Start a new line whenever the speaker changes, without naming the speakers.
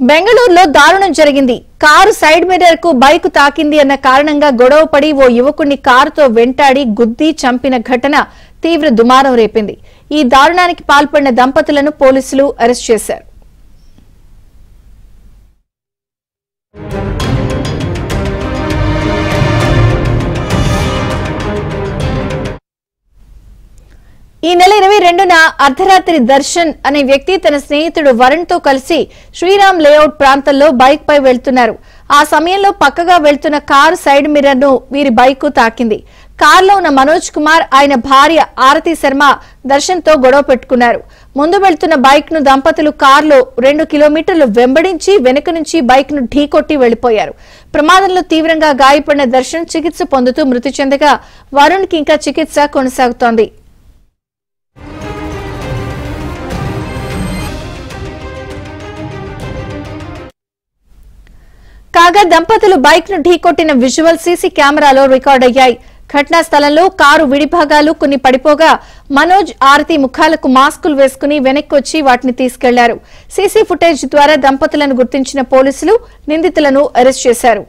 బెంగళూరులో దారుణం జరిగింది. కారు సైడ్ మిర్రర్ కు బైక్ తాకింది అన్న కారణంగా గొడవపడి ఓ యువకుడిని కారుతో వెంటాడి గుద్ది చంపిన ఘటన తీవ్ర దుమారం రేపింది. ఈ దారుణానికి పాల్పడిన దంపతులను పోలీసులు అరెస్ట్ చేశారు. ఈ నెల 22న అర్ధరాత్రి దర్శన్ అనే వ్యక్తి తన స్నేహితుడు వరుణ్ తో కలిసి శ్రీరామ్ లేఅవుట్ ప్రాంతంలో బైక్ పై వెళ్తున్నారు. ఆ సమయంలో పక్కగా వెళ్తున్న కారు సైడ్ మిర్రర్ ను వీరి బైక్ తాకింది. కారులో ఉన్న మనోజ్ కుమార్, ఆయన భార్య ఆరతి శర్మ దర్శన్ తో గొడవ పెట్టుకున్నారు. ముందు వెళ్తున్న బైక్ ను దంపతులు కారులో 2 కిలోమీటర్లు వెంబడించి వెనుక నుంచి బైక్ ను ఢీకొట్టి వెళ్లిపోయారు. ప్రమాదంలో తీవ్రంగా గాయపడిన దర్శన్ చికిత్స పొందుతూ మృతి చెందగా వరుణ్ కి ఇంకా చికిత్స కొనసాగుతోంది. కాగా దంపతులు బైక్ ను ఢీకొట్టిన విజువల్ సీసీ కెమెరాలో రికార్డ్ అయ్యాయి. ఘటనా స్థలంలో కారు విడిభాగాలు కొన్ని పడిపోగా మనోజ్, ఆరతి ముఖాలకు మాస్కులు వేసుకుని వెనక్కి వచ్చి వాటిని తీసుకెళ్లారు. సీసీ ఫుటేజ్ ద్వారా దంపతులను గుర్తించిన పోలీసులు నిందితులను అరెస్ట్ చేశారు.